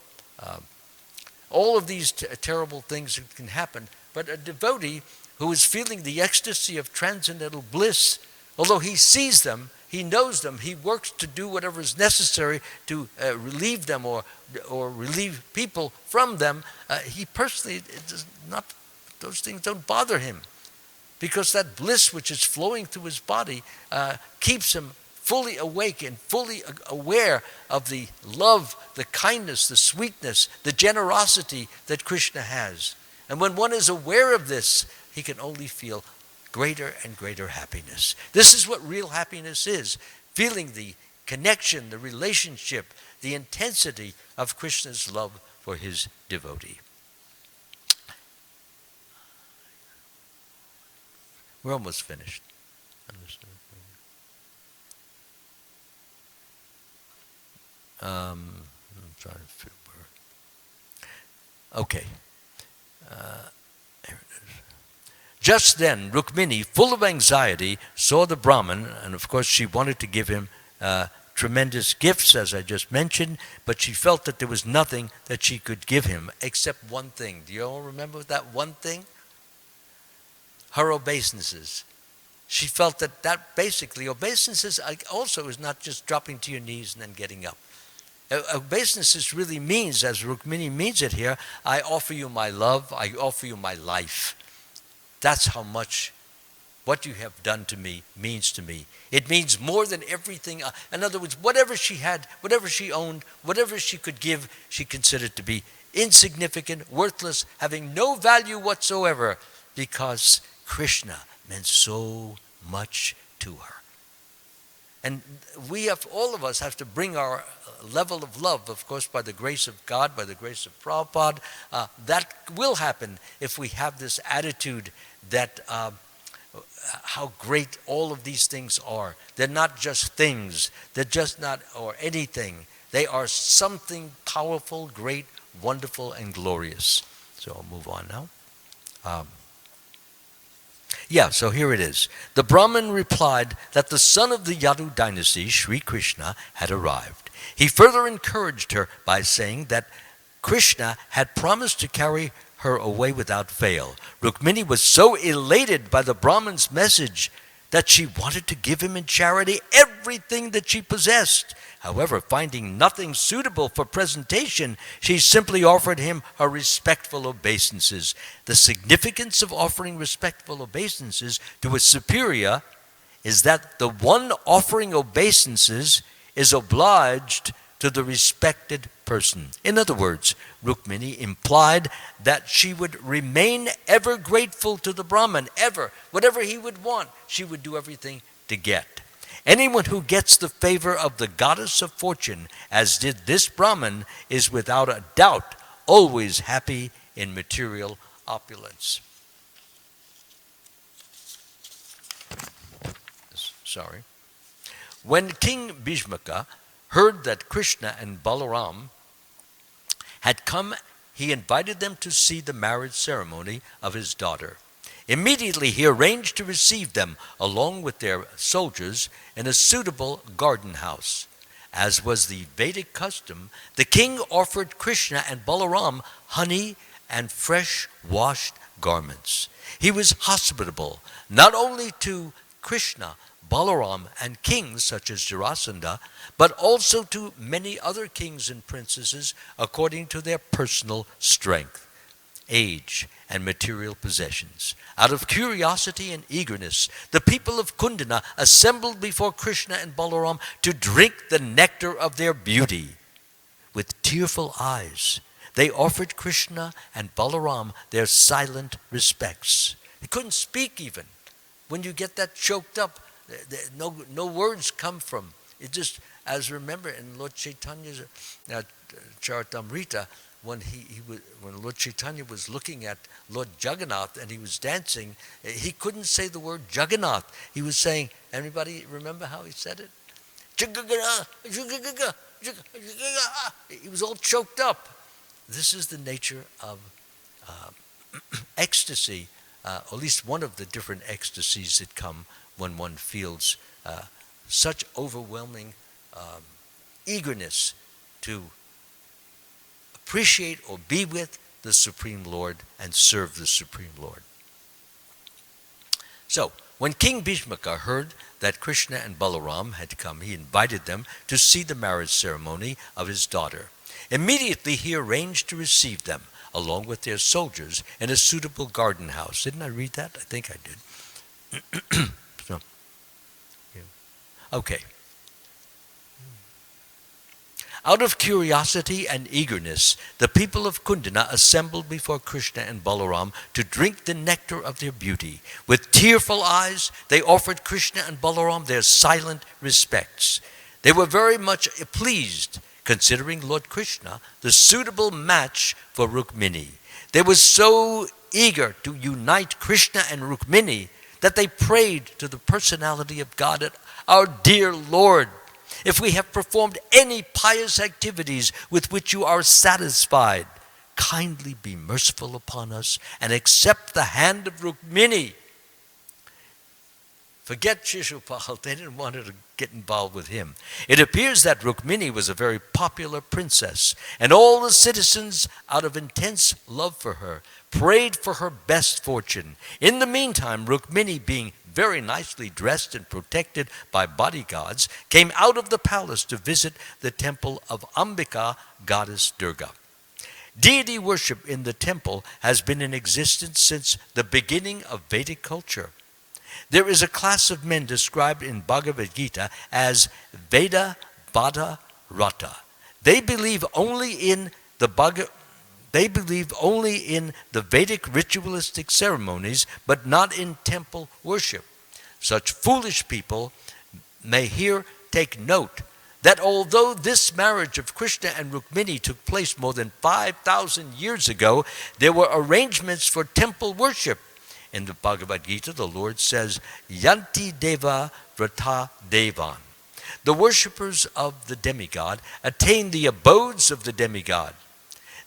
S1: all of these terrible things that can happen. But a devotee who is feeling the ecstasy of transcendental bliss, although he sees them, he knows them, he works to do whatever is necessary to relieve them or relieve people from them, he personally, it does not, those things don't bother him, because that bliss which is flowing through his body keeps him fully awake and fully aware of the love, the kindness, the sweetness, the generosity that Krishna has. And when one is aware of this, he can only feel greater and greater happiness. This is what real happiness is, feeling the connection, the relationship, the intensity of Krishna's love for his devotee. We're almost finished. I'm trying to figure. Okay. Here it is. Just then, Rukmini, full of anxiety, saw the Brahmin, and of course she wanted to give him tremendous gifts, as I just mentioned, but she felt that there was nothing that she could give him except one thing. Do you all remember that one thing? Her obeisances. She felt that basically, obeisances also is not just dropping to your knees and then getting up. Obeisances really means, as Rukmini means it here, I offer you my love, I offer you my life. That's how much what you have done to me means to me. It means more than everything. In other words, whatever she had, whatever she owned, whatever she could give, she considered to be insignificant, worthless, having no value whatsoever, because Krishna meant so much to her. And we have, all of us have to bring our level of love, of course, by the grace of God, by the grace of Prabhupada. That will happen if we have this attitude that how great all of these things are. They're not just things. They're just not, or anything. They are something powerful, great, wonderful, and glorious. So I'll move on now. So here it is. The Brahmin replied that the son of the Yadu dynasty, Sri Krishna, had arrived. He further encouraged her by saying that Krishna had promised to carry her away without fail. Rukmini was so elated by the Brahmin's message that she wanted to give him in charity everything that she possessed. However, finding nothing suitable for presentation, she simply offered him her respectful obeisances. The significance of offering respectful obeisances to a superior is that the one offering obeisances is obliged to the respected person. In other words, Rukmini implied that she would remain ever grateful to the Brahmin, ever. Whatever he would want, she would do everything to get. Anyone who gets the favor of the goddess of fortune, as did this Brahmin, is without a doubt always happy in material opulence. Sorry. When King Bhishmaka heard that Krishna and Balaram had come, he invited them to see the marriage ceremony of his daughter. Immediately he arranged to receive them along with their soldiers in a suitable garden house. As was the Vedic custom, the king offered Krishna and Balaram honey and fresh washed garments. He was hospitable not only to Krishna, Balaram, and kings such as Jarasandha, but also to many other kings and princesses according to their personal strength, age, and material possessions. Out of curiosity and eagerness, the people of Kundana assembled before Krishna and Balaram to drink the nectar of their beauty. With tearful eyes, they offered Krishna and Balaram their silent respects. They couldn't speak even. When you get that choked up, no words come from it. Just as remember in Lord Chaitanya's Charitamrita, when Lord Chaitanya was looking at Lord Jagannath and he was dancing, he couldn't say the word Jagannath. He was saying, anybody remember how he said it? He was all choked up. This is the nature of ecstasy, at least one of the different ecstasies that come when one feels such overwhelming eagerness to appreciate or be with the Supreme Lord and serve the Supreme Lord. So, when King Bhishmaka heard that Krishna and Balaram had come, he invited them to see the marriage ceremony of his daughter. Immediately he arranged to receive them, along with their soldiers, in a suitable garden house. Didn't I read that? I think I did. So, yeah. Okay. Out of curiosity and eagerness, the people of Kundana assembled before Krishna and Balaram to drink the nectar of their beauty. With tearful eyes, they offered Krishna and Balaram their silent respects. They were very much pleased, considering Lord Krishna the suitable match for Rukmini. They were so eager to unite Krishna and Rukmini that they prayed to the personality of God, our dear Lord, if we have performed any pious activities with which you are satisfied, kindly be merciful upon us and accept the hand of Rukmini. Forget Shishupal, they didn't want her to get involved with him. It appears that Rukmini was a very popular princess, and all the citizens, out of intense love for her, prayed for her best fortune. In the meantime, Rukmini, being very nicely dressed and protected by bodyguards, came out of the palace to visit the temple of Ambika, goddess Durga. Deity worship in the temple has been in existence since the beginning of Vedic culture. There is a class of men described in Bhagavad Gita as Veda Vada Rata. They believe only in the Vedic ritualistic ceremonies, but not in temple worship. Such foolish people may here take note that although this marriage of Krishna and Rukmini took place more than 5,000 years ago, there were arrangements for temple worship. In the Bhagavad Gita, the Lord says, Yanti Deva Vrata Devan. The worshippers of the demigod attain the abodes of the demigod.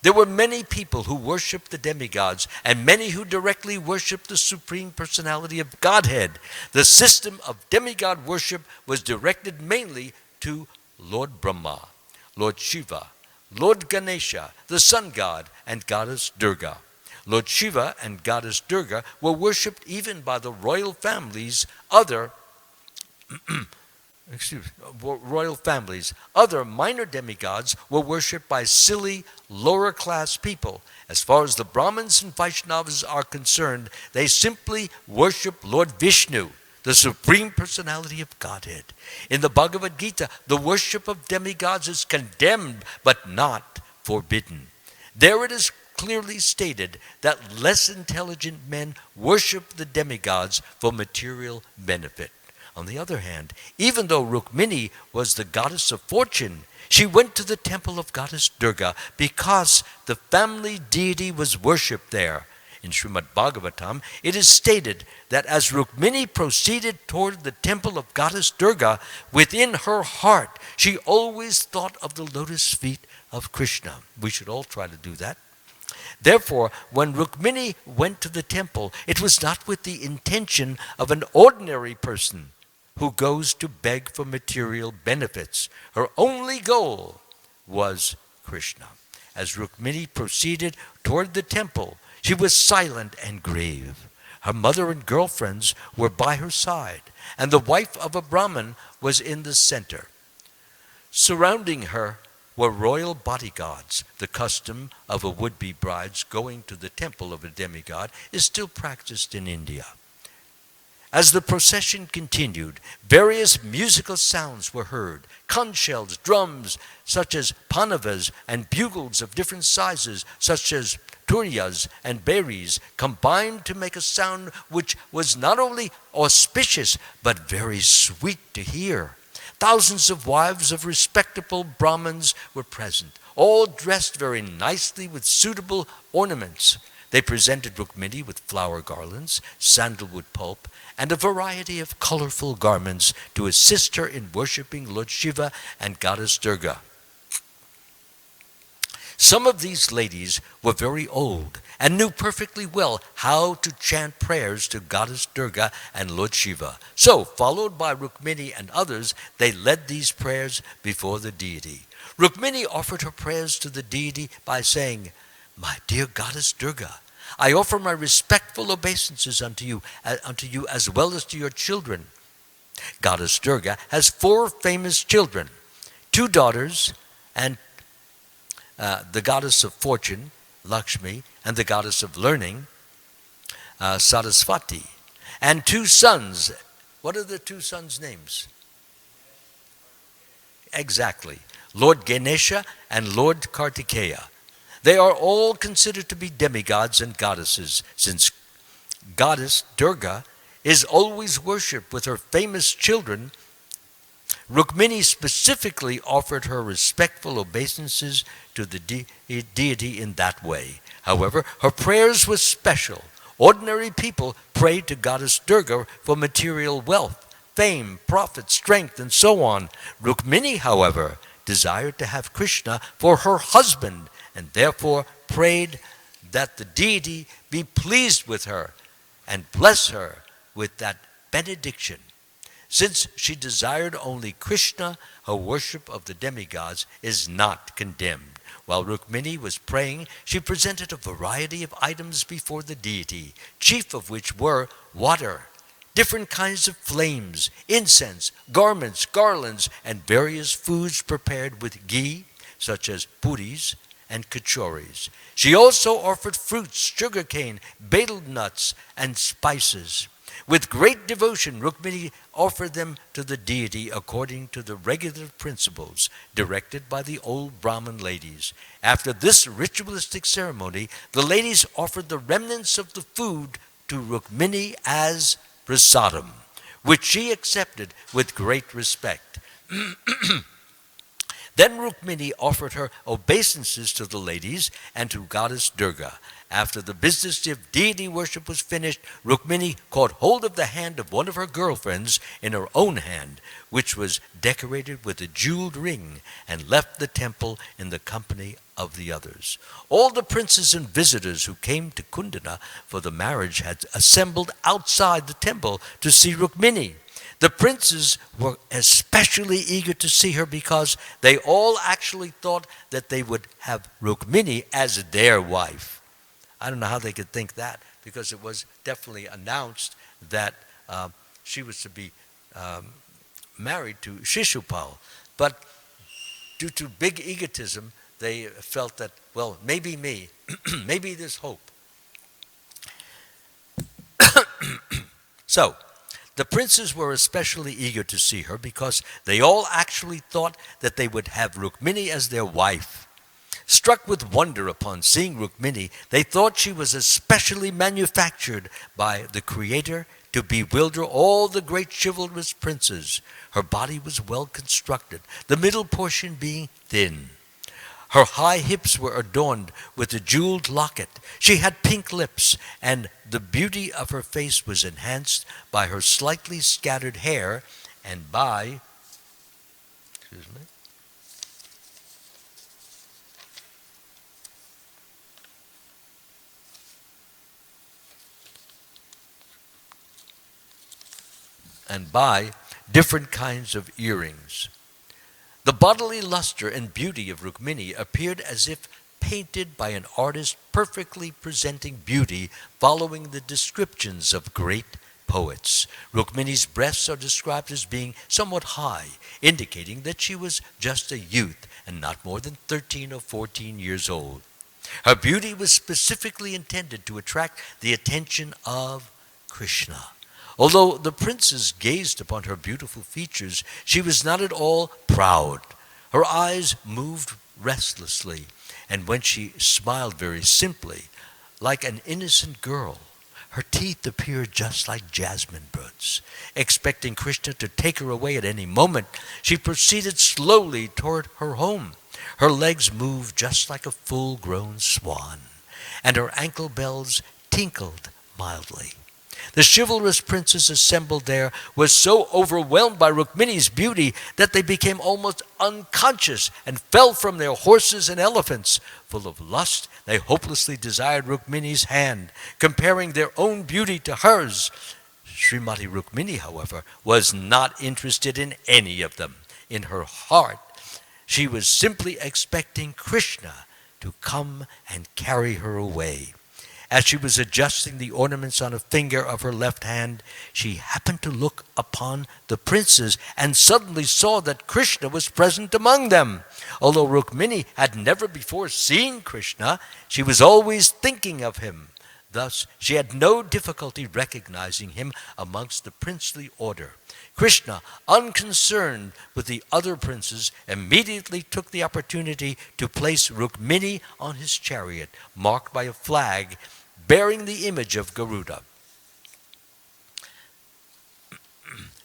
S1: There were many people who worshiped the demigods and many who directly worshiped the Supreme Personality of Godhead. The system of demigod worship was directed mainly to Lord Brahma, Lord Shiva, Lord Ganesha, the sun god, and goddess Durga. Lord Shiva and goddess Durga were worshipped even by the royal families. Other minor demigods were worshipped by silly, lower class people. As far as the Brahmins and Vaishnavas are concerned, they simply worship Lord Vishnu, the Supreme Personality of Godhead. In the Bhagavad Gita, the worship of demigods is condemned but not forbidden. There it is clearly stated that less intelligent men worship the demigods for material benefit. On the other hand, even though Rukmini was the goddess of fortune, she went to the temple of goddess Durga because the family deity was worshipped there. In Srimad Bhagavatam, it is stated that as Rukmini proceeded toward the temple of goddess Durga, within her heart, she always thought of the lotus feet of Krishna. We should all try to do that. Therefore, when Rukmini went to the temple, it was not with the intention of an ordinary person who goes to beg for material benefits. Her only goal was Krishna. As Rukmini proceeded toward the temple, she was silent and grave. Her mother and girlfriends were by her side, and the wife of a Brahmin was in the center. Surrounding her were royal bodyguards. The custom of a would-be bride's going to the temple of a demigod is still practiced in India. As the procession continued, various musical sounds were heard. Conch shells, drums such as panavas, and bugles of different sizes such as turiyas and berries combined to make a sound which was not only auspicious but very sweet to hear. Thousands of wives of respectable Brahmins were present, all dressed very nicely with suitable ornaments. They presented Rukmini with flower garlands, sandalwood pulp, and a variety of colorful garments to assist her in worshipping Lord Shiva and goddess Durga. Some of these ladies were very old and knew perfectly well how to chant prayers to Goddess Durga and Lord Shiva. So, followed by Rukmini and others, they led these prayers before the deity. Rukmini offered her prayers to the deity by saying, "My dear Goddess Durga, I offer my respectful obeisances unto you as well as to your children." Goddess Durga has 4 famous children, 2 daughters, and the goddess of fortune, Lakshmi, and the goddess of learning, Saraswati, and 2 sons. What are the 2 sons' names? Exactly. Lord Ganesha and Lord Kartikeya. They are all considered to be demigods and goddesses, since Goddess Durga is always worshipped with her famous children. Rukmini specifically offered her respectful obeisances to the deity in that way. However, her prayers were special. Ordinary people prayed to Goddess Durga for material wealth, fame, profit, strength, and so on. Rukmini, however, desired to have Krishna for her husband, and therefore prayed that the deity be pleased with her and bless her with that benediction. Since she desired only Krishna, her worship of the demigods is not condemned. While Rukmini was praying, she presented a variety of items before the deity, chief of which were water, different kinds of flames, incense, garments, garlands, and various foods prepared with ghee, such as puris and kachoris. She also offered fruits, sugarcane, betel nuts, and spices. With great devotion, Rukmini offered them to the deity according to the regular principles directed by the old Brahmin ladies. After this ritualistic ceremony, the ladies offered the remnants of the food to Rukmini as prasadam, which she accepted with great respect. Then Rukmini offered her obeisances to the ladies and to Goddess Durga. After the business of deity worship was finished, Rukmini caught hold of the hand of one of her girlfriends in her own hand, which was decorated with a jeweled ring, and left the temple in the company of the others. All the princes and visitors who came to Kundana for the marriage had assembled outside the temple to see Rukmini. The princes were especially eager to see her because they all actually thought that they would have Rukmini as their wife. I don't know how they could think that, because it was definitely announced that she was to be married to Shishupal. But due to big egotism, they felt that, well, maybe me, maybe there's hope. So, the princes were especially eager to see her because they all actually thought that they would have Rukmini as their wife. Struck with wonder upon seeing Rukmini, they thought she was especially manufactured by the Creator to bewilder all the great chivalrous princes. Her body was well constructed, the middle portion being thin. Her high hips were adorned with a jeweled locket. She had pink lips, and the beauty of her face was enhanced by her slightly scattered hair and by, different kinds of earrings. The bodily luster and beauty of Rukmini appeared as if painted by an artist perfectly presenting beauty following the descriptions of great poets. Rukmini's breasts are described as being somewhat high, indicating that she was just a youth and not more than 13 or 14 years old. Her beauty was specifically intended to attract the attention of Krishna. Although the princes gazed upon her beautiful features, she was not at all proud. Her eyes moved restlessly, and when she smiled very simply, like an innocent girl, her teeth appeared just like jasmine buds. Expecting Krishna to take her away at any moment, she proceeded slowly toward her home. Her legs moved just like a full-grown swan, and her ankle bells tinkled mildly. The chivalrous princes assembled there were so overwhelmed by Rukmini's beauty that they became almost unconscious and fell from their horses and elephants. Full of lust, they hopelessly desired Rukmini's hand, comparing their own beauty to hers. Srimati Rukmini, however, was not interested in any of them. In her heart, she was simply expecting Krishna to come and carry her away. As she was adjusting the ornaments on a finger of her left hand, she happened to look upon the princes and suddenly saw that Krishna was present among them. Although Rukmini had never before seen Krishna, she was always thinking of him. Thus, she had no difficulty recognizing him amongst the princely order. Krishna, unconcerned with the other princes, immediately took the opportunity to place Rukmini on his chariot, marked by a flag bearing the image of Garuda.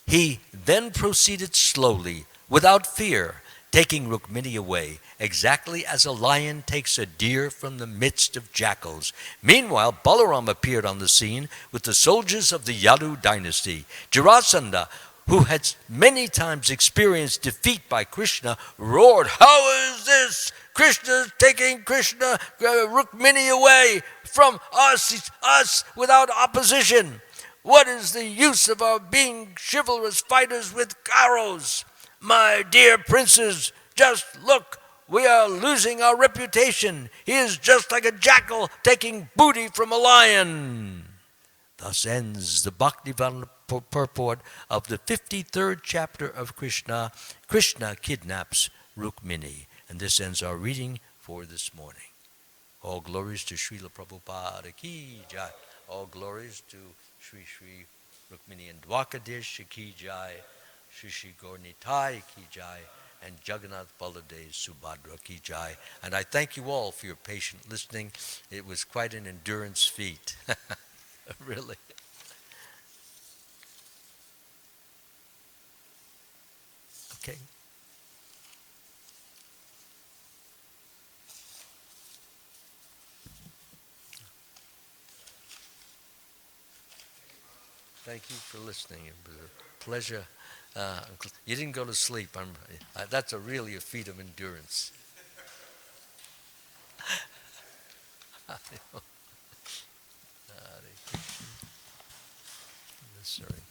S1: He then proceeded slowly, without fear, taking Rukmini away, exactly as a lion takes a deer from the midst of jackals. Meanwhile, Balaram appeared on the scene with the soldiers of the Yadu dynasty. Jarasandha, who had many times experienced defeat by Krishna, roared, "How is this? Krishna taking Rukmini away from us without opposition. What is the use of our being chivalrous fighters with arrows? My dear princes, just look, we are losing our reputation. He is just like a jackal taking booty from a lion." Thus ends the Bhaktivedanta purport of the 53rd chapter of Krishna. Krishna kidnaps Rukmini. And this ends our reading for this morning. All glories to Srila Prabhupada ki jai. All glories to Sri Sri Rukmini and Dwakadish ki jai. Sri Sri Gaurnitai ki jai. And Jagannath Baladev Subhadra ki jai. And I thank you all for your patient listening. It was quite an endurance feat. Really. Okay. Thank you for listening. It was a pleasure. You didn't go to sleep. That's really a feat of endurance. Sorry.